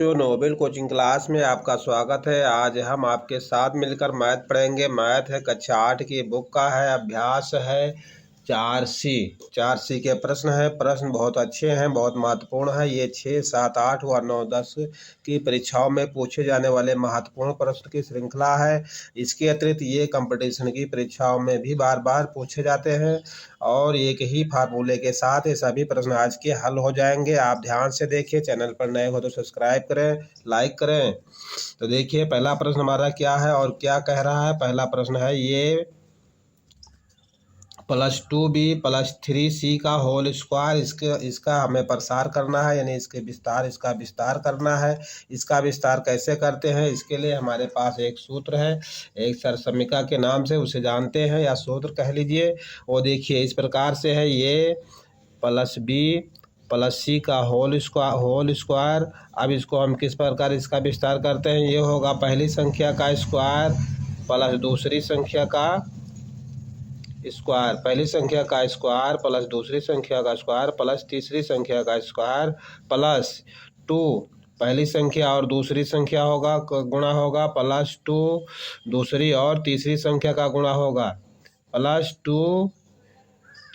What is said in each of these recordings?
जो Nobel coaching class में आपका स्वागत है। आज हम आपके साथ मिलकर मैथ पढ़ेंगे। मैथ है कक्षा 8 की बुक का है, अभ्यास है 4C के प्रश्न है। प्रश्न बहुत अच्छे हैं, बहुत महत्वपूर्ण है। ये 6, 7, 8 व 9, 10 की परीक्षाओं में पूछे जाने वाले महत्वपूर्ण प्रश्न की श्रृंखला है। इसके अतिरिक्त ये कंपटीशन की परीक्षाओं में भी बार बार पूछे जाते हैं और एक ही फार्मूले के साथ ये सभी प्रश्न आज के हल हो जाएंगे। आप ध्यान से देखिए, चैनल पर नए हो तो सब्सक्राइब करें, लाइक करें। तो देखिए पहला प्रश्न हमारा क्या है और क्या कह रहा है। पहला प्रश्न है ये +2b + 3c का होल स्क्वायर। इसका हमें प्रसार करना है, यानी इसका विस्तार करना है। इसका विस्तार कैसे करते हैं, इसके लिए हमारे पास एक सूत्र है, एक सरसमीका के नाम से उसे जानते हैं या सूत्र कह लीजिए। वो देखिए इस प्रकार से है, ये +b + c का होल स्क्वायर। अब इसको हम किस प्रकार इसका विस्तार करते हैं, ये होगा पहली संख्या का स्क्वायर प्लस दूसरी संख्या का स्क्वायर, पहली संख्या का स्क्वायर प्लस दूसरी संख्या का स्क्वायर प्लस तीसरी संख्या का स्क्वायर प्लस 2 पहली संख्या और दूसरी संख्या होगा गुणा होगा +2 दूसरी और तीसरी संख्या का गुणा होगा +2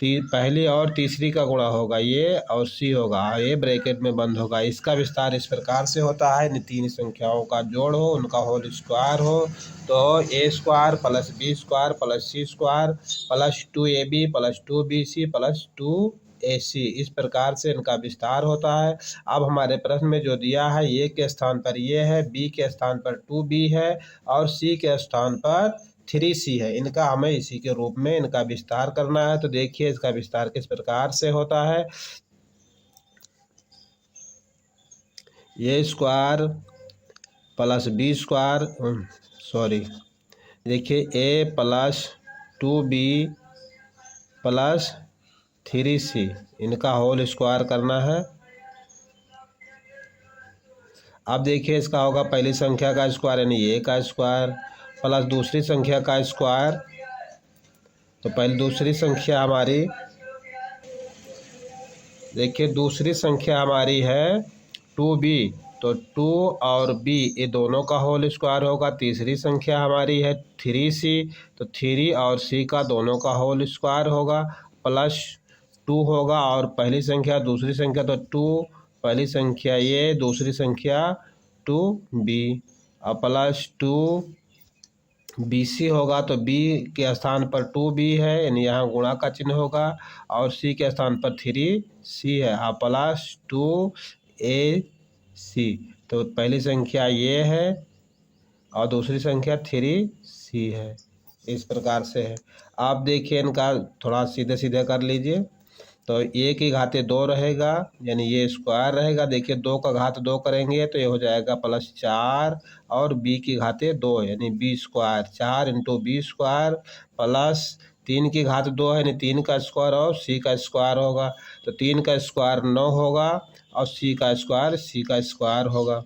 पहली और तीसरी का गुणा होगा, ये और c होगा, ये ब्रैकेट में बंद होगा। इसका विस्तार इस प्रकार से होता है, तीन संख्याओं का जोड़ हो, उनका होल स्क्वायर हो, तो a² + b² + c² + 2ab + 2bc + 2ac, इस प्रकार से इनका विस्तार होता है। अब हमारे प्रश्न में जो दिया है, ए के स्थान पर ये है, बी के स्थान पर 2b है और सी के स्थान पर 3c है। इनका हमें इसी के रूप में इनका विस्तार करना है। तो देखिए इसका विस्तार किस प्रकार से होता है। a² + b², देखिए a + 2b + 3c, इनका होल स्क्वायर करना है। अब देखिए इसका होगा पहली संख्या का स्क्वायर यानी a का स्क्वायर प्लस दूसरी संख्या का स्क्वायर, तो पहले दूसरी संख्या हमारी, देखिए दूसरी संख्या हमारी है 2b, तो 2 और b ये दोनों का होल स्क्वायर होगा। तीसरी संख्या हमारी है 3c, तो 3 और c का दोनों का होल स्क्वायर होगा +2 होगा, और पहली संख्या दूसरी संख्या, तो 2 पहली संख्या ये, दूसरी संख्या 2b और +2 BC होगा, तो B के स्थान पर 2b है, यानी यहाँ गुणा का चिन्ह होगा, और C के स्थान पर 3c है और +2AC, तो पहली संख्या ये है और दूसरी संख्या 3c है। इस प्रकार से है। आप देखिए इनका थोड़ा सीधे सीधे कर लीजिए, तो a की घाते 2 रहेगा, यानी ये स्क्वायर रहेगा। देखिए 2 का घात 2 करेंगे तो ये हो जाएगा +4, और b की घाते 2 यानी b², 4 × b² प्लस 3 की घात 2 है, यानी 3 का स्क्वायर और c का स्क्वायर होगा, तो 3 का स्क्वायर 9 होगा और c का स्क्वायर होगा।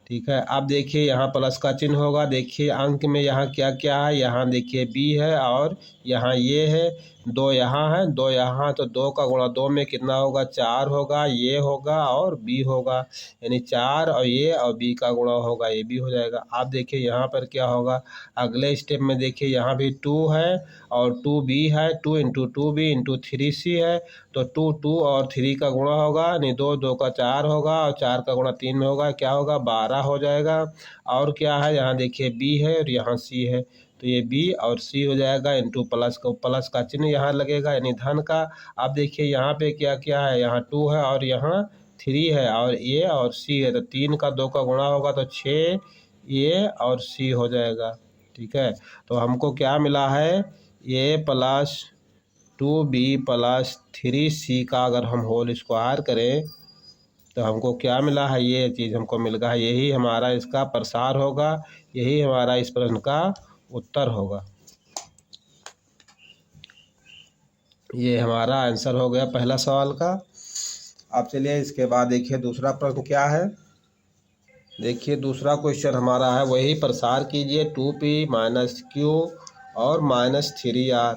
ठीक है। अब देखिए यहाँ प्लस का चिन्ह होगा। देखिए अंक में यहाँ क्या क्या है, यहाँ देखिए b है और यहाँ ये है, 2 यहाँ है, 2 यहाँ, तो 2 का गुणा 2 में कितना होगा, 4 होगा, ये होगा और b होगा, यानी 4 और ये और b का गुणा होगा, ये भी हो जाएगा। आप देखिए यहाँ पर क्या होगा, अगले स्टेप में देखिए यहाँ भी 2 है और 2b है, 2 × 2b × 3c है, तो 2 2 और 3 का गुणा होगा, यानी 2 2 का 4 होगा और 4 का गुणा 3 में होगा, क्या होगा, 12 हो जाएगा। और क्या है, यहाँ देखिए b है और यहाँ c है, तो ये b और c हो जाएगा, इंटू प्लस का चिन्ह यहाँ लगेगा, यानी धन का। अब देखिए यहाँ पे क्या क्या है, यहाँ 2 है और यहाँ 3 है और ये और c है, तो 3 का 2 का गुणा होगा, तो 6 ये और c हो जाएगा। ठीक है, तो हमको क्या मिला है, a + 2b + 3c का अगर हम होल स्क्वायर करें तो हमको क्या मिला है, ये चीज़ हमको मिल गया है। यही हमारा इसका प्रसार होगा, यही हमारा इस प्रश्न का उत्तर होगा। ये हमारा आंसर हो गया पहला सवाल का। अब चलिए इसके बाद देखिए दूसरा प्रश्न क्या है। देखिए दूसरा क्वेश्चन हमारा है, वही प्रसार कीजिए 2p - q और -3r।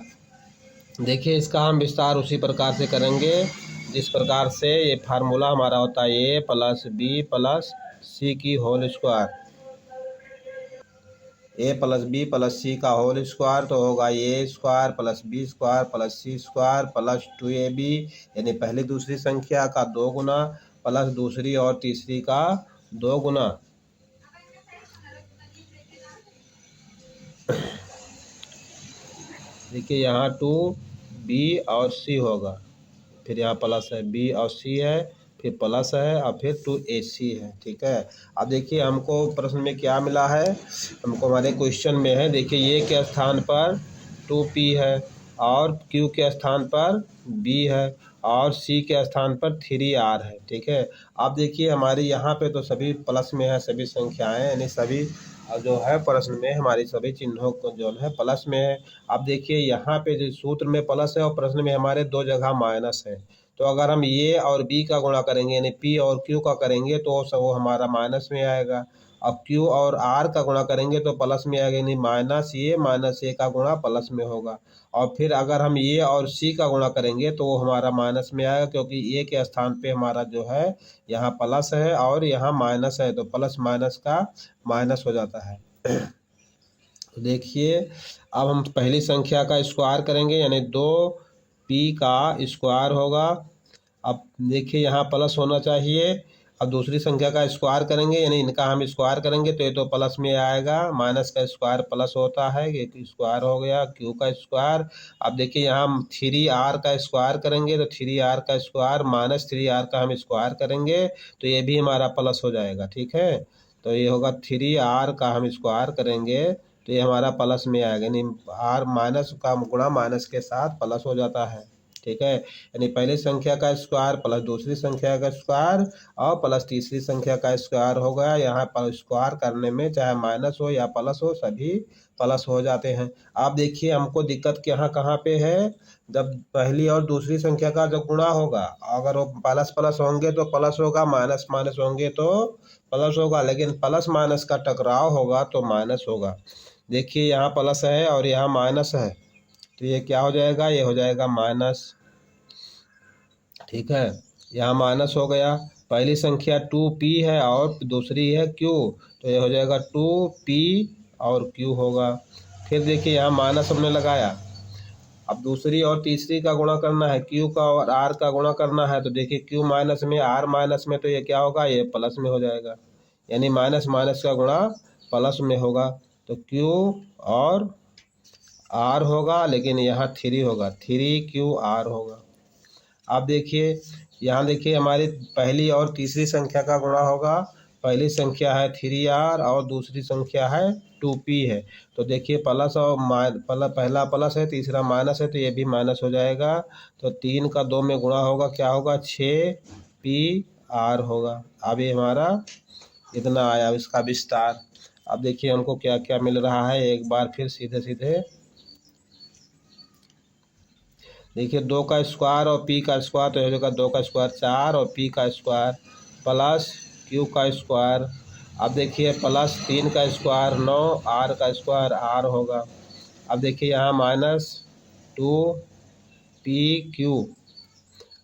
देखिए इसका हम विस्तार उसी प्रकार से करेंगे जिस प्रकार से ये फार्मूला हमारा होता है, a + b + सी की whole square, A plus B plus C का होल स्क्वायर तो होगा A square plus B square plus C square plus 2ab, यानी पहली दूसरी संख्या का 2 गुना प्लस दूसरी और तीसरी का 2 गुना। देखिए यहाँ 2b और c होगा, फिर यहाँ प्लस है, b और c है, फिर प्लस है और फिर 2ac है। ठीक है, अब देखिए हमको प्रश्न में क्या मिला है, हमको हमारे क्वेश्चन में है, देखिए ये के स्थान पर 2p है और q के स्थान पर b है और c के स्थान पर 3r है। ठीक है, अब देखिए हमारे यहाँ पे तो सभी प्लस में है, सभी संख्याएं, यानी सभी जो है प्रश्न में हमारी सभी चिन्हों को जो है प्लस में है। अब देखिए यहाँ पे जो सूत्र में प्लस है और प्रश्न में हमारे 2 जगह माइनस है, तो अगर हम ए और बी का गुणा करेंगे यानी पी और क्यू का करेंगे तो वो हमारा माइनस में आएगा। अब क्यू और आर का गुणा करेंगे तो प्लस में आएगा, यानी माइनस ए का गुणा प्लस में होगा। और फिर अगर हम ए और सी का गुणा करेंगे तो वो हमारा माइनस में आएगा, क्योंकि ए के स्थान पे हमारा जो है यहाँ प्लस है और यहाँ माइनस है, तो प्लस माइनस का माइनस हो जाता है। तो देखिए अब हम पहली संख्या का स्क्वायर करेंगे, यानी 2p का स्क्वायर होगा। अब देखिए यहाँ प्लस होना चाहिए। अब दूसरी संख्या का स्क्वायर करेंगे, यानी इनका हम स्क्वायर करेंगे तो ये तो प्लस में आएगा, माइनस का स्क्वायर प्लस होता है, ये स्क्वायर हो गया क्यू का स्क्वायर। अब देखिए यहाँ हम 3r का स्क्वायर करेंगे तो 3r का स्क्वायर माइनस 3r का हम स्क्वायर करेंगे तो ये भी हमारा प्लस हो जाएगा। ठीक है, तो ये होगा 3r का हम स्क्वायर करेंगे तो ये हमारा प्लस में आएगा, यानी r माइनस का गुणा माइनस के साथ प्लस हो जाता है। ठीक है, यानी पहली संख्या का स्क्वायर प्लस दूसरी संख्या का स्क्वायर और प्लस तीसरी संख्या का स्क्वायर हो गया। यहाँ पर स्क्वायर करने में चाहे माइनस हो या प्लस हो सभी प्लस हो जाते हैं। आप देखिए हमको दिक्कत यहाँ कहाँ पे है, जब पहली और दूसरी संख्या का जब गुणा होगा, अगर वो प्लस प्लस होंगे तो प्लस होगा, माइनस माइनस होंगे तो प्लस होगा, लेकिन प्लस माइनस का टकराव होगा तो माइनस होगा। देखिए यहाँ प्लस है और यहाँ माइनस है, तो ये क्या हो जाएगा, ये हो जाएगा माइनस। ठीक है, यहाँ माइनस हो गया, पहली संख्या 2p है और दूसरी है q, तो ये हो जाएगा 2p और q होगा। फिर देखिए यहाँ माइनस हमने लगाया, अब दूसरी और तीसरी का गुणा करना है, q का और r का गुणा करना है, तो देखिए q माइनस में r माइनस में, तो ये क्या होगा, ये प्लस में हो जाएगा, यानी माइनस माइनस का गुणा प्लस में होगा। तो q और r होगा, लेकिन यहाँ 3 होगा, 3qr होगा। अब देखिए यहाँ देखिए हमारी पहली और तीसरी संख्या का गुणा होगा, पहली संख्या है 3r और दूसरी संख्या है 2p है, तो देखिए प्लस और पहला प्लस है तीसरा माइनस है, तो ये भी माइनस हो जाएगा। तो 3 का 2 में गुणा होगा, क्या होगा 6pr होगा। अब ये हमारा इतना आया इसका विस्तार। अब देखिए हमको क्या क्या मिल रहा है, एक बार फिर सीधे सीधे देखिए 2 का स्क्वायर और p का स्क्वायर, तो हो जाएगा 2 का स्क्वायर 4 और p का स्क्वायर प्लस q का स्क्वायर। अब देखिए प्लस 3 का स्क्वायर 9, r का स्क्वायर r होगा। अब देखिए यहाँ माइनस 2pq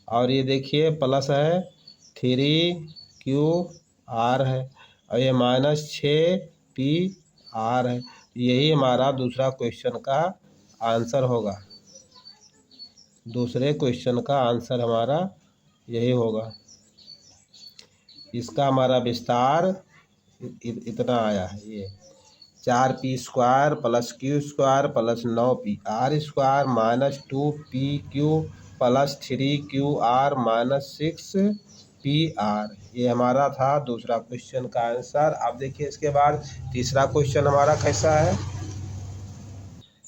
और ये देखिए प्लस है 3qr है और ये माइनस 6pr है। यही हमारा दूसरा क्वेश्चन का आंसर होगा, दूसरे क्वेश्चन का आंसर हमारा यही होगा। इसका हमारा विस्तार इतना आया है, ये 4p square plus q square plus 9pr square minus 2pq plus 3qr minus 6pr, ये हमारा था दूसरा क्वेश्चन का आंसर। अब देखिए इसके बाद तीसरा क्वेश्चन हमारा कैसा है,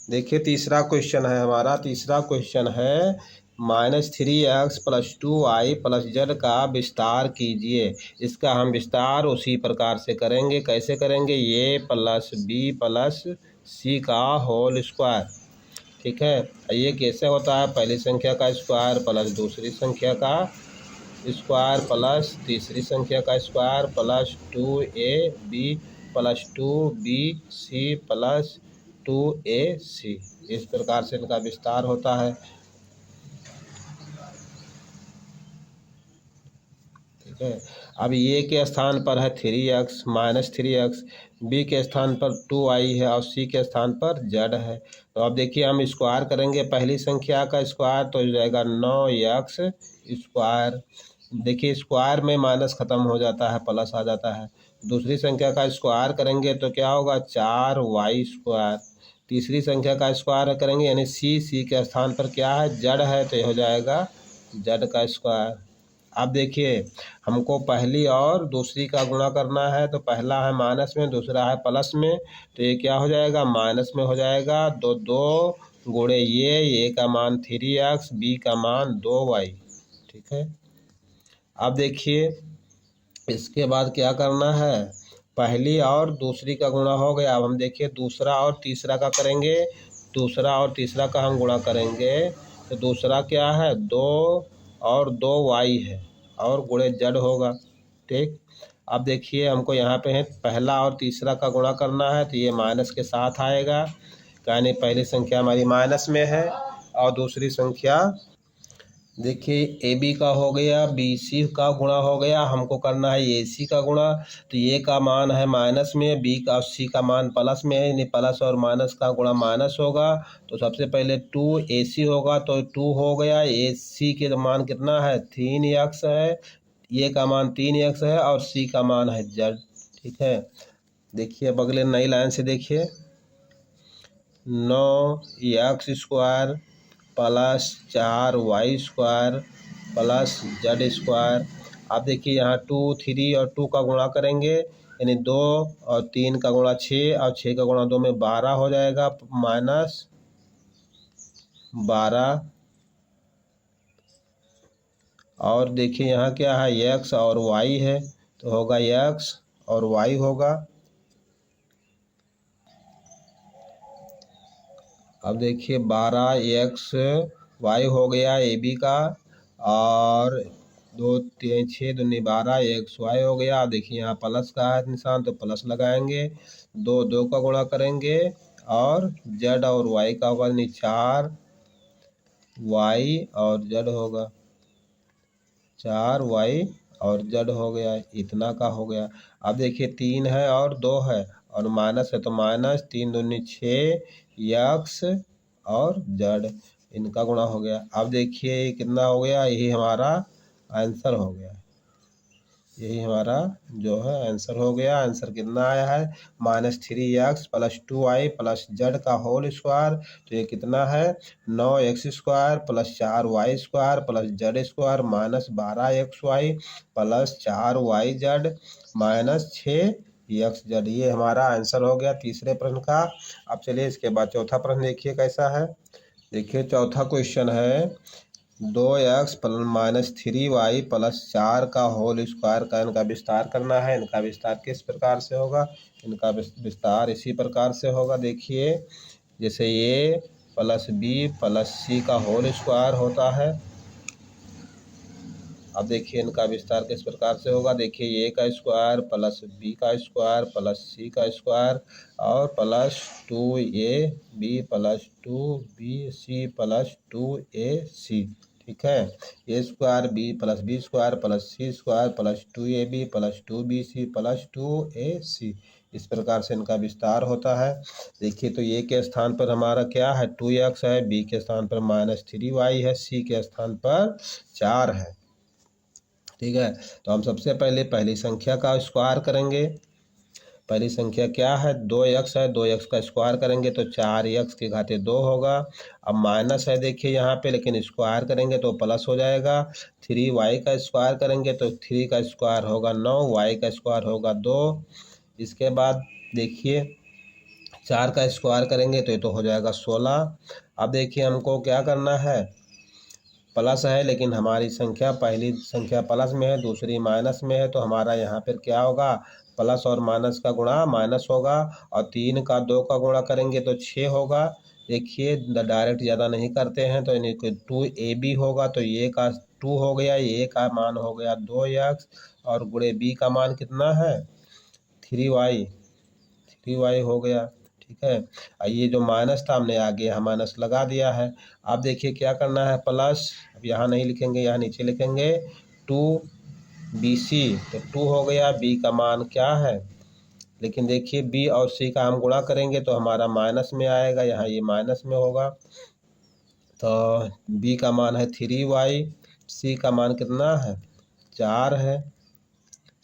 देखिए तीसरा क्वेश्चन है हमारा, तीसरा क्वेश्चन है -3x plus 2y plus z का विस्तार कीजिए। इसका हम विस्तार उसी प्रकार से करेंगे, कैसे करेंगे, ये प्लस b प्लस c का होल स्क्वायर। ठीक है, ये कैसे होता है, पहली संख्या का स्क्वायर प्लस दूसरी संख्या का स्क्वायर प्लस तीसरी संख्या का square plus 2ab plus 2bc plus 2ac, इस प्रकार से इनका विस्तार होता है। ठीक है, अब ए के स्थान पर है 3x माइनस 3x, बी के स्थान पर 2y है और सी के स्थान पर z है। तो अब देखिए हम स्क्वायर करेंगे पहली संख्या का स्क्वायर तो हो जाएगा 9x स्क्वायर। देखिए स्क्वायर में माइनस खत्म हो जाता है, प्लस आ जाता है। दूसरी संख्या का स्क्वायर करेंगे तो क्या होगा 4y स्क्वायर। तीसरी संख्या का स्क्वायर करेंगे यानी सी के स्थान पर क्या है z है तो ये हो जाएगा z का स्क्वायर। अब देखिए हमको पहली और दूसरी का गुणा करना है तो पहला है माइनस में, दूसरा है प्लस में, तो ये क्या हो जाएगा माइनस में हो जाएगा। दो गुणे ये का मान 3x, बी का मान 2y। ठीक है। अब देखिए इसके बाद क्या करना है, पहली और दूसरी का गुणा हो गया। अब हम देखिए दूसरा और तीसरा का करेंगे। दूसरा और तीसरा का हम गुणा करेंगे तो दूसरा क्या है 2 और 2y है और गुणे z होगा। ठीक। अब देखिए हमको यहाँ पे है पहला और तीसरा का गुणा करना है तो ये माइनस के साथ आएगा, यानी पहली संख्या हमारी माइनस में है और दूसरी संख्या देखिए ए बी का हो गया, बी सी का गुणा हो गया, हमको करना है ए सी का गुणा। तो ए का मान है माइनस में, बी का सी का मान प्लस में है, यानी प्लस और माइनस का गुणा माइनस होगा। तो सबसे पहले 2 ए सी होगा तो 2 हो गया। ए सी के मान कितना है 3x है, ए का मान 3x है और सी का मान है z। ठीक है। देखिए अब अगले नई लाइन से देखिए 9x square plus 4y square plus z square. अब देखिए यहाँ 2 3 और 2 का गुणा करेंगे यानी 2 और 3 का गुणा 6 और 6 का गुणा 2 में 12 हो जाएगा माइनस 12। और देखिए यहाँ क्या है x और y है तो होगा x और y होगा। अब देखिए 12x y हो गया ए बी का और 2 3 6 दूनी 12 x y हो गया। अब देखिए यहाँ प्लस का है निशान तो प्लस लगाएंगे, 2 का गुणा करेंगे और z और y का होगा यानी 4y और z होगा, 4y और z हो गया, इतना का हो गया। अब देखिए 3 है और 2 है और माइनस है तो माइनस 3 दूनी 6 x और z, इनका गुणा हो गया। अब देखिए कितना हो गया, यही हमारा आंसर हो गया, यही हमारा जो है आंसर हो गया। आंसर कितना आया है -3x plus 2y plus z का होल स्क्वायर। तो ये कितना है 9x square plus 4y square plus z square minus 12xy plus 4yz minus 6xz। ये हमारा आंसर हो गया तीसरे प्रश्न का। अब चलिए इसके बाद चौथा प्रश्न देखिए कैसा है। देखिए चौथा क्वेश्चन है 2x माइनस 3y प्लस 4 का होल स्क्वायर का इनका विस्तार करना है। इनका विस्तार किस प्रकार से होगा, इनका विस्तार इसी प्रकार से होगा। देखिए जैसे a plus B plus C का होल स्क्वायर होता है। अब देखिए इनका विस्तार किस प्रकार से होगा। देखिए a का स्क्वायर प्लस b का स्क्वायर प्लस c का स्क्वायर और plus 2ab plus 2bc plus 2ac। ठीक है। a square b plus B square plus c square plus 2ab plus 2bc plus 2ac, इस प्रकार से इनका विस्तार होता है। देखिए तो a के स्थान पर हमारा क्या है 2x है, b के स्थान पर -3y है, c के स्थान पर 4 है। ठीक है। तो हम सबसे पहले पहली संख्या का स्क्वायर करेंगे। पहली संख्या क्या है 2x है, 2x का स्क्वायर करेंगे तो 4x की घाते 2 होगा। अब माइनस है देखिए यहाँ पे, लेकिन स्क्वायर करेंगे तो प्लस हो जाएगा। 3y का स्क्वायर करेंगे तो 3 का स्क्वायर होगा 9, y का स्क्वायर होगा 2। इसके बाद देखिए 4 का स्क्वायर करेंगे तो ये तो हो जाएगा 16। अब देखिए हमको क्या करना है, प्लस है लेकिन हमारी संख्या पहली संख्या प्लस में है दूसरी माइनस में है, तो हमारा यहाँ पर क्या होगा प्लस और माइनस का गुणा माइनस होगा और 3 का 2 का गुणा करेंगे तो 6 होगा। देखिए डायरेक्ट ज़्यादा नहीं करते हैं तो यानी 2ab होगा तो ये का 2 हो गया, ये का मान हो गया 2x और गुणे b का मान कितना है 3y हो गया। ठीक है। और ये जो माइनस था हमने आगे यहाँ माइनस लगा दिया है। अब देखिए क्या करना है प्लस, अब यहाँ नहीं लिखेंगे यहाँ नीचे लिखेंगे 2 बी सी, तो 2 हो गया। बी का मान क्या है, लेकिन देखिए बी और सी का हम गुणा करेंगे तो हमारा माइनस में आएगा, यहाँ ये माइनस में होगा। तो बी का मान है 3y, सी का मान कितना है 4 है,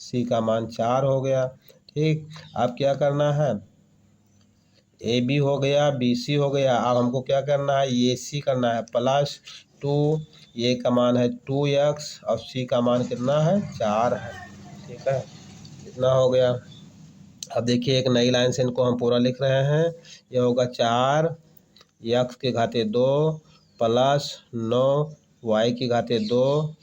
सी का मान 4 हो गया। ठीक, अब क्या करना है, ए बी हो गया, बी सी हो गया। अब हमको क्या करना है, ये सी करना है +2, ये का मान है 2x और सी का मान कितना है 4 है। ठीक है, इतना हो गया। अब देखिए एक नई लाइन से इनको हम पूरा लिख रहे हैं। ये होगा 4x की घाते 2 +9 y की घाते 2।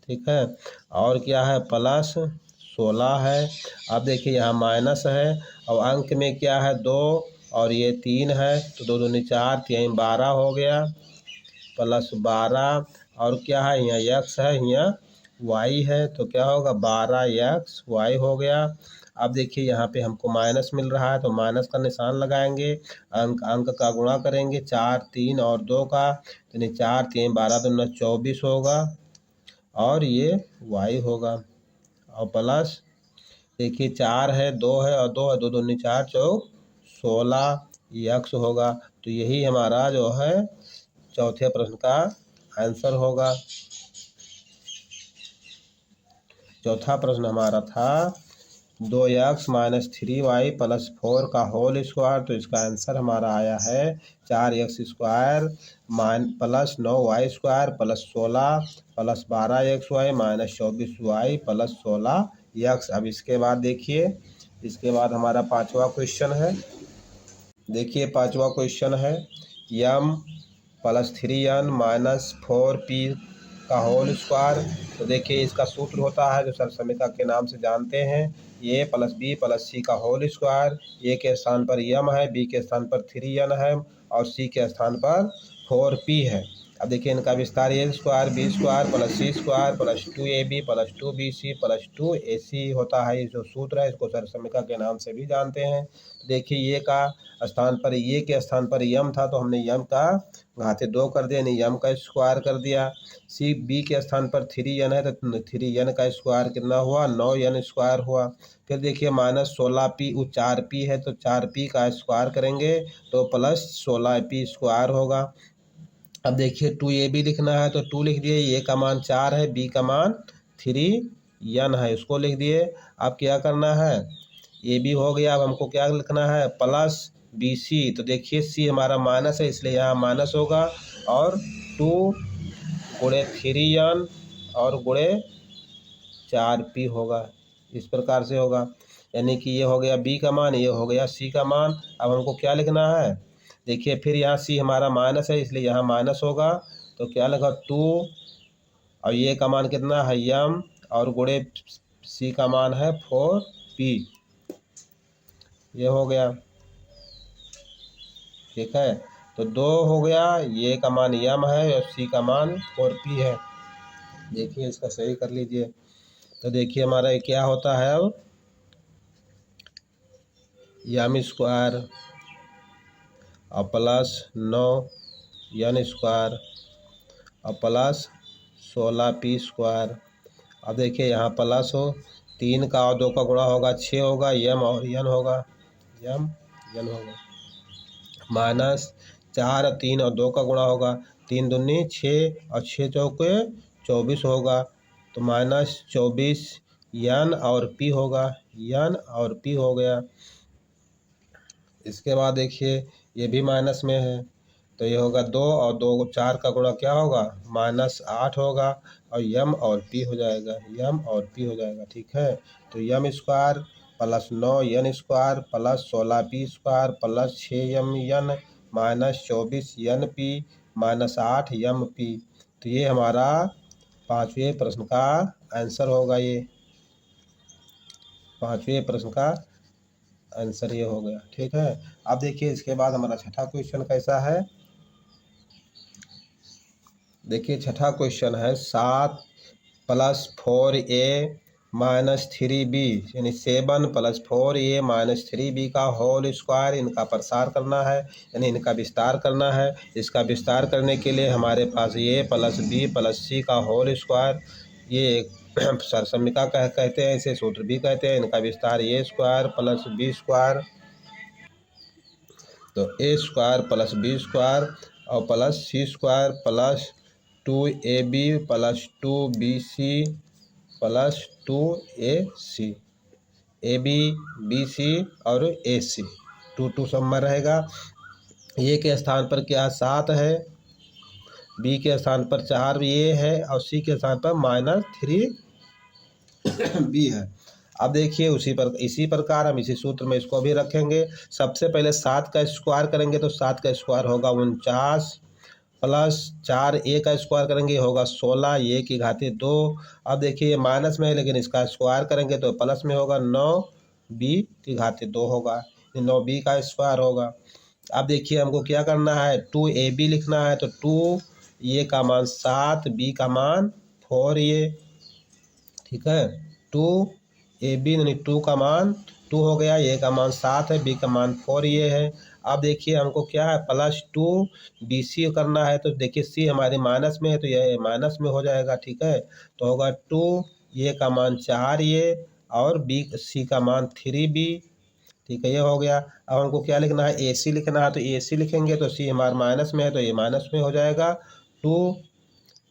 ठीक है, और क्या है +16 है। अब देखिए यहाँ माइनस है और अंक में क्या है 2 और ये 3 है, तो 2 दूनी 4, 3 12 हो गया, +12 और क्या है यहाँ x है, यहाँ y है, तो क्या होगा 12xy हो गया। अब देखिए यहाँ पे हमको माइनस मिल रहा है तो माइनस का निशान लगाएंगे, अंक का गुणा करेंगे 4 3 और 2 का, यानी 4 3 12 दूना 24 होगा और ये y होगा। और प्लस देखिए 4 है 2 है और 2 है, 2 दूनी 4 चौक 16 x होगा। तो यही हमारा जो है चौथे प्रश्न का आंसर होगा। चौथा प्रश्न हमारा था 2x - 3y + 4 का होल स्क्वायर, तो इसका आंसर हमारा आया है 4x² + 9y² + 16 + 12xy - 24y + 16x। अब इसके बाद देखिए, इसके बाद हमारा पांचवा क्वेश्चन है। देखिए पांचवा क्वेश्चन है m + 3n - 4p का होल स्क्वायर। तो देखिए इसका सूत्र होता है जो सरसमीका के नाम से जानते हैं, a + b + c का होल स्क्वायर। a के स्थान पर m है, b के स्थान पर 3n है और c के स्थान पर 4p है। अब देखिए इनका विस्तार a² b² + c² + 2ab + 2bc + 2ac होता है। ये जो सूत्र है इसको सरसमीका के नाम से भी जानते हैं। देखिए ये का स्थान पर, ये के स्थान पर यम था तो हमने यम का घाते 2 कर दिया, यानी यम का स्क्वायर कर दिया। सी बी के स्थान पर 3n है तो 3n का स्क्वायर कितना हुआ 9n² हुआ। फिर देखिए -16p 4p है तो 4p का स्क्वायर करेंगे तो +16p² होगा। अब देखिए 2ab लिखना है तो 2 लिख दिए, ए का मान 4 है, बी का मान 3n है, इसको लिख दिए। अब क्या करना है, ए बी हो गया। अब हमको क्या लिखना है +bc, तो देखिए सी हमारा माइनस है इसलिए यहाँ माइनस होगा और 2 गुणे 3n और गुणे 4p होगा, इस प्रकार से होगा। यानी कि ये हो गया b का मान, ये हो गया c का मान। अब हमको क्या लिखना है, देखिए फिर यहाँ c हमारा माइनस है इसलिए यहाँ माइनस होगा, तो क्या लगा 2 और ये का मान कितना है m और गुणे c का मान है 4p, ये हो गया। ठीक है, तो 2 हो गया, ये का मान m है और c का मान 4p है। देखिए इसका सही कर लीजिए। तो देखिए हमारा क्या होता है, अब m² और +9n² और +16p²। अब देखिए यहाँ प्लस हो, 3 का और 2 का गुणा होगा 6 होगा, m और n होगा, m n होगा। -4 3 और 2 का गुणा होगा, 3 दूनी 6 और 6 चौके 24 होगा, तो -24 n और p होगा, n और p हो गया। इसके बाद देखिए ये भी माइनस में है तो ये होगा 2 और 2 4 का गुणा क्या होगा -8 होगा और m और p हो जाएगा, m और p हो जाएगा। ठीक है, तो m² + 9n² + 16p² + 6mn -24np -8mp, तो ये हमारा पाँचवें प्रश्न का आंसर होगा। ये पाँचवें प्रश्न का आंसर ये हो गया। ठीक है, अब देखिए इसके बाद हमारा छठा क्वेश्चन कैसा है। देखिए छठा क्वेश्चन है 7 + 4a - 3b यानी 7 + 4a - 3b का होल स्क्वायर, इनका प्रसार करना है यानी इनका विस्तार करना है। इसका विस्तार करने के लिए हमारे पास a + b + c का होल स्क्वायर, ये सरसमिका कहते हैं, इसे सूत्र भी कहते हैं। इनका विस्तार A square plus B square, तो A square plus B square और plus C square plus 2ab plus 2bc plus 2ac, A B C और ए सी 2 सब में रहेगा। ए के स्थान पर क्या 7 है, बी के स्थान पर 4 ए है और सी के स्थान पर -3 बी है। अब देखिए इसी प्रकार हम इसी सूत्र में इसको भी रखेंगे। सबसे पहले 7 का स्क्वायर करेंगे तो 7 का स्क्वायर होगा 49 प्लस 4 ए का स्क्वायर करेंगे होगा 16 ए की घाती 2। अब देखिए ये माइनस में है लेकिन इसका स्क्वायर करेंगे तो प्लस में होगा 9 बी की घाती 2 होगा, 9 बी का स्क्वायर होगा। अब देखिए हमको क्या करना है, 2ab लिखना है तो 2 ए का मान 7, बी का मान 4 ए, ठीक है। 2ab यानी 2 का मान 2 हो गया, ए का मान 7 है, बी का मान 4 ये है। अब देखिए हमको क्या है प्लस 2 bc करना है, तो देखिए सी हमारे माइनस में है तो ये माइनस में हो जाएगा, ठीक है। तो होगा 2 ए का मान 4 ये और बी सी का मान 3b, ठीक है, ये हो गया। अब हमको क्या लिखना है, ए सी लिखना है तो ए सी लिखेंगे तो सी हमारे माइनस में है तो ये माइनस में हो जाएगा। 2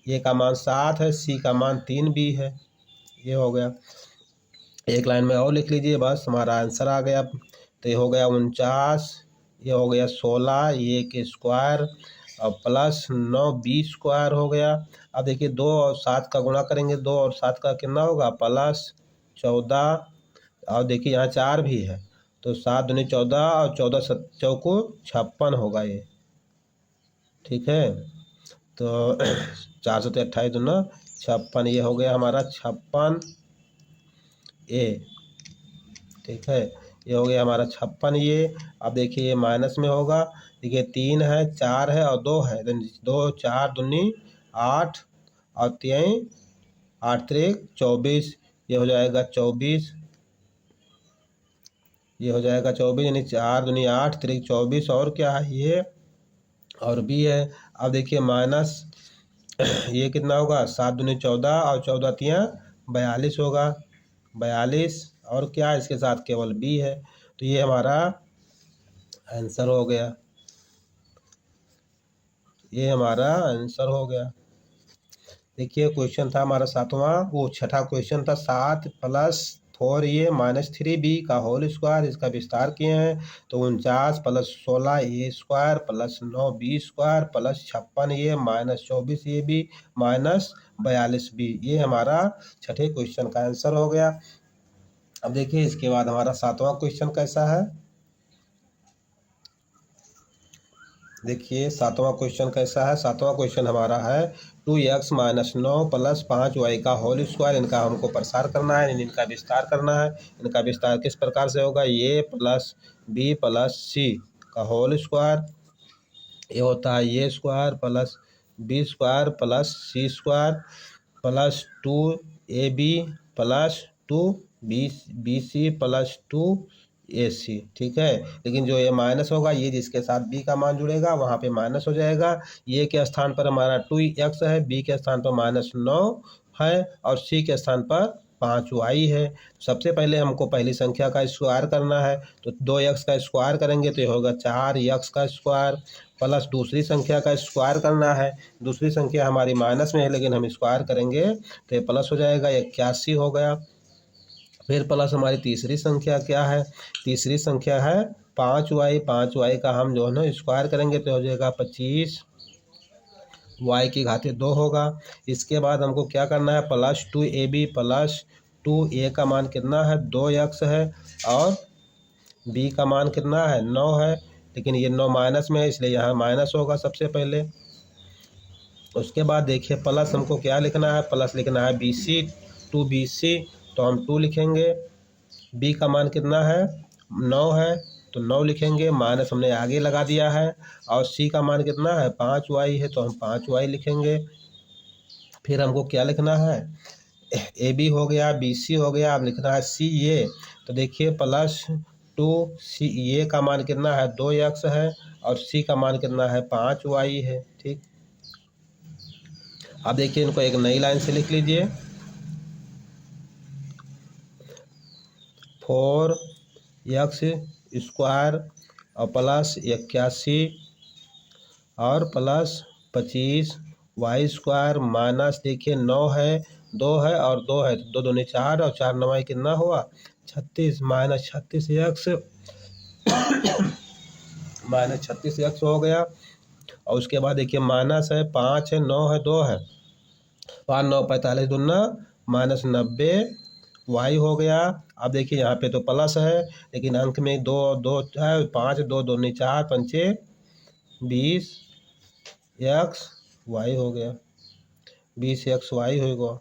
ए का मान 7 है, सी का मान 3b है, ये हो गया। एक लाइन में और लिख लीजिए, बस हमारा आंसर आ गया। तो ये हो गया 49, ये हो गया 16 ए के स्क्वायर और प्लस 9 बी स्क्वायर हो गया। अब देखिए 2 और 7 का गुणा करेंगे, 2 और 7 का कितना होगा प्लस 14, और देखिए यहाँ 4 भी है तो 7 दूनी 14 और 14 चौको 56 होगा ये, ठीक है। तो 4 से 28 दूना 56, ये हो गया हमारा 56 ए, ठीक है, ये हो गया हमारा 56 ये। अब देखिए ये माइनस में होगा, देखिए 3 है 4 है और 2 है, 2 4 दूनी 8 और 3 8 3 24, ये हो जाएगा 24, ये हो जाएगा 24 यानी 4 दूनी 8 3 24 और क्या है ये और बी है। अब देखिए माइनस ये कितना होगा 7 दूनी 14 और 14 3 42 होगा, 42 और क्या इसके साथ केवल बी है, तो ये हमारा आंसर हो गया, ये हमारा आंसर हो गया। देखिए क्वेश्चन था हमारा 7वां, वो 6ठा क्वेश्चन था 7 प्लस 4 ये -3b का होल स्क्वायर, इसका विस्तार किए हैं तो 49 plus 16 A square plus 9 B square plus 56 ये -24 ए बी -42 बी, ये हमारा 6ठे क्वेश्चन का आंसर हो गया। अब देखिए इसके बाद हमारा 7वां क्वेश्चन कैसा है, देखिए 7वां क्वेश्चन कैसा है। 7वां क्वेश्चन हमारा है 2x - 9 प्लस 5y का होल स्क्वायर, इनका हमको प्रसार करना है, इनका विस्तार करना है। इनका विस्तार किस प्रकार से होगा, A plus B plus C का होल स्क्वायर, ये होता है A square plus B square plus C square plus 2ab plus 2bc plus 2ac, ठीक है। लेकिन जो ये माइनस होगा, ये जिसके साथ b का मान जुड़ेगा वहाँ पे माइनस हो जाएगा। ये के स्थान पर हमारा 2x है, b के स्थान पर -9 है और c के स्थान पर 5y है। सबसे पहले हमको पहली संख्या का स्क्वायर करना है, तो 2x का स्क्वायर करेंगे तो ये होगा 4x का स्क्वायर प्लस दूसरी संख्या का स्क्वायर करना है। दूसरी संख्या हमारी माइनस में है लेकिन हम स्क्वायर करेंगे तो ये प्लस हो जाएगा, 81 हो गया। फिर प्लस हमारी तीसरी संख्या क्या है, तीसरी संख्या है 5y, 5y का हम जो है ना स्क्वायर करेंगे तो हो जाएगा 25 y की घाती 2 होगा। इसके बाद हमको क्या करना है प्लस 2ab प्लस 2a का मान कितना है 2x है और b का मान कितना है 9 है, लेकिन ये 9 माइनस में है इसलिए यहाँ माइनस होगा सबसे पहले। उसके बाद देखिए प्लस हमको क्या लिखना है, प्लस लिखना है bc 2bc, तो हम 2 लिखेंगे। b का मान कितना है 9 है तो 9 लिखेंगे, माइनस हमने आगे लगा दिया है। और c का मान कितना है 5y है तो हम 5y लिखेंगे। फिर हमको क्या लिखना है, ab हो गया, bc हो गया, अब लिखना है ca, तो देखिए प्लस 2c, a का मान कितना है 2x है और c का मान कितना है 5y है, ठीक। अब देखिए इनको एक नई लाइन से लिख लीजिए, 4x² और प्लस 81 और प्लस 25y² माइनस देखिए 9 है, 2 है और 2 है, 2 दूनी 4 और 4 9 कितना हुआ 36 माइनस 36x माइनस 36x हो गया। और उसके बाद देखिए माइनस है 5 है 9 है 2 है 5 9 45 दूना माइनस 90 y हो गया। अब देखिए यहाँ पे तो प्लस है लेकिन अंक में 2 2 है 5 2 दूनी 4 पंचे 20 x y हो गया 20x y होगा।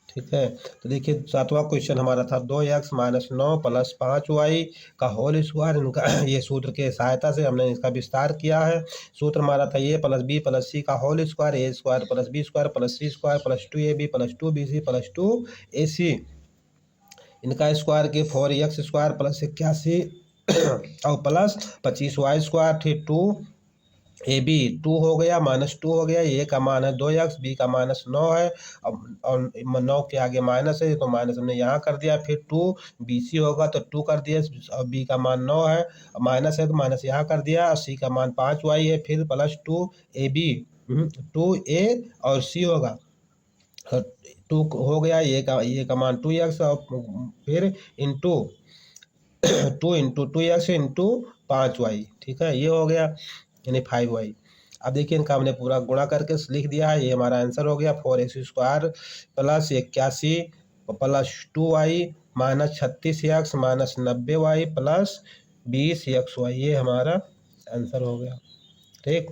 ठीक है, तो देखिए 7वां क्वेश्चन हमारा था 2x माइनस 9 प्लस 5y का होल स्क्वायर। इनका ये सूत्र के सहायता से हमने इसका विस्तार किया है। सूत्र हमारा था a plus B plus C का whole square, a square plus B square plus C square plus 2ab plus 2bc plus 2ac। इनका स्क्वायर के 4x² प्लस 81 और प्लस 25y² फिर 2ab 2 हो गया माइनस 2 हो गया। a का मान है 2x, b का माइनस 9 है और 9 के आगे माइनस है तो माइनस हमने यहाँ कर दिया। फिर 2bc होगा तो 2 कर दिया और b का मान 9 है माइनस है तो माइनस यहाँ कर दिया और c का मान 5y है। फिर प्लस 2ab 2a और c होगा 2 हो गया। a का मान 2x और फिर into 2 into 2x into 5y। ठीक है, ये हो गया यानी 5y। अब देखिए इनका हमने पूरा गुणा करके लिख दिया है, ये हमारा आंसर हो गया 4x² plus 81 plus 2y minus 36x minus 90y plus 20xy। ये हमारा आंसर हो गया। ठीक,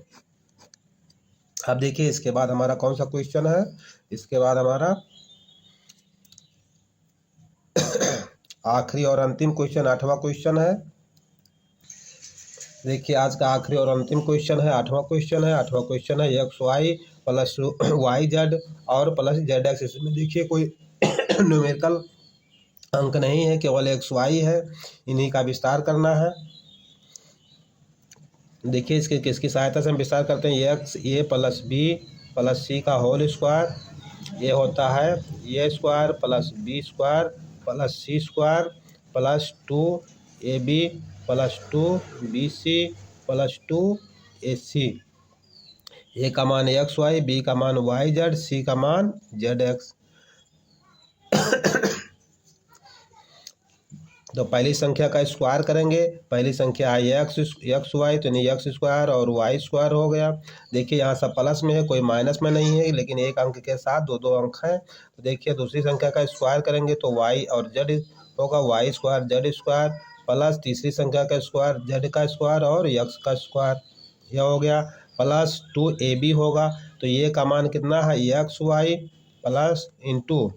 अब देखिए इसके बाद हमारा कौन सा क्वेश्चन है। इसके बाद हमारा आखिरी और अंतिम क्वेश्चन 8वां क्वेश्चन है। देखिए आज का आखिरी और अंतिम क्वेश्चन है 8वां क्वेश्चन है। 8वां क्वेश्चन है xy प्लस yz और प्लस zx। इसमें देखिए कोई न्यूमेरिकल अंक नहीं है, केवल xy है, इन्हीं का विस्तार करना है। देखिए इसके किसकी सहायता से हम विस्तार करते हैं। a plus b plus c का होल स्क्वायर, ये होता है a² plus b² plus c² plus 2ab plus 2bc plus 2ac। a का मान xy, b का मान yz, c का मान zx। तो पहली संख्या का स्क्वायर करेंगे। पहली संख्या है xy तो नहीं x² और y² हो गया। देखिए यहाँ सब प्लस में है, कोई माइनस में नहीं है, लेकिन एक अंक के साथ दो दो अंक हैं। तो देखिए दूसरी संख्या का स्क्वायर करेंगे तो y और z होगा y² z² प्लस तीसरी संख्या का स्क्वायर z का स्क्वायर और x का स्क्वायर, यह हो गया प्लस 2ab होगा। तो ये का मान कितना है xy प्लस इंटू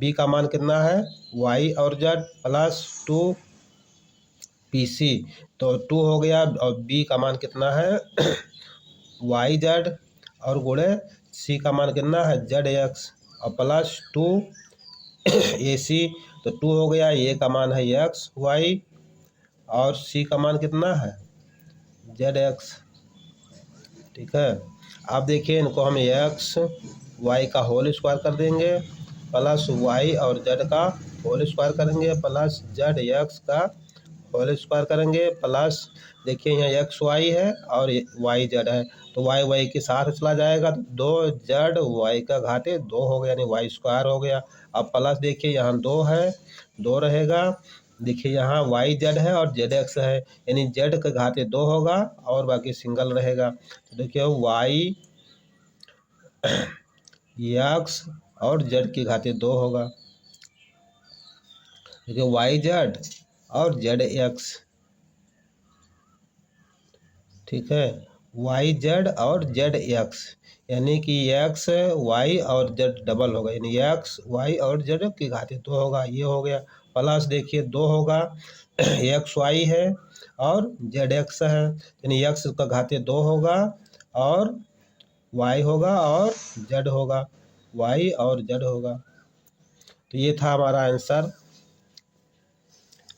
b का मान कितना है y और z प्लस 2bc तो 2 हो गया और b का मान कितना है yz और गुणे c का मान कितना है zx और प्लस 2ac तो 2 हो गया। a का मान है xy और c का मान कितना है zx। ठीक है, अब देखिए इनको हम x y का होल स्क्वायर कर देंगे प्लस y और z का होल स्क्वायर करेंगे प्लस z x का होल स्क्वायर करेंगे प्लस देखिए यहाँ xy है और yz है तो y के साथ चला जाएगा तो 2z y का घाते 2 हो गया यानी y² हो गया। अब प्लस देखिए यहाँ 2 है 2 रहेगा, देखिए यहाँ yz है और zx है यानी z के घाते 2 होगा और बाकी सिंगल रहेगा। तो देखिए y x और z के घाते 2 होगा। देखिए yz और zx। ठीक है, yz और zx यानी कि x y और z डबल होगा यानी x y और z के घाते 2 होगा, ये हो गया। प्लस देखिए 2 होगा xy है और zx है यानी x का घाते 2 होगा और y होगा और z होगा, y और z होगा। तो ये था हमारा आंसर,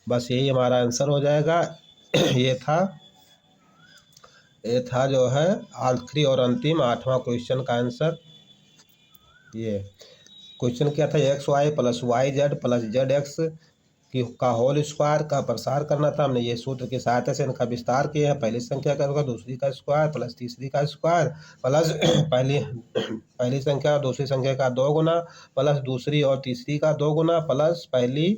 बस यही हमारा आंसर हो जाएगा। ये था जो है आखिरी और अंतिम 8वां क्वेश्चन का आंसर। ये क्वेश्चन क्या था, X Y plus Y Z plus Z X का होल स्क्वायर का प्रसार करना था। हमने ये सूत्र की सहायता से इनका विस्तार किया है। पहली संख्या का होगा दूसरी का स्क्वायर प्लस तीसरी का स्क्वायर प्लस पहली संख्या और दूसरी संख्या का 2 गुना प्लस दूसरी और तीसरी का 2 गुना प्लस पहली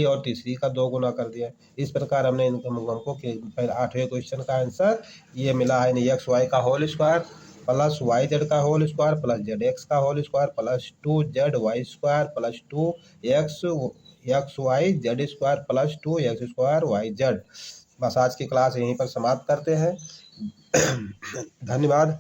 और तीसरी का 2 गुना कर दिया। इस प्रकार हमने हमको 8वें क्वेश्चन का आंसर ये मिला है, एक्स वाई का whole square plus Y Z का whole square plus Z X का whole square plus 2z Y square plus 2x Y Z square plus 2x square Y Z. बस आज की क्लास यहीं पर समाप्त करते हैं। धन्यवाद।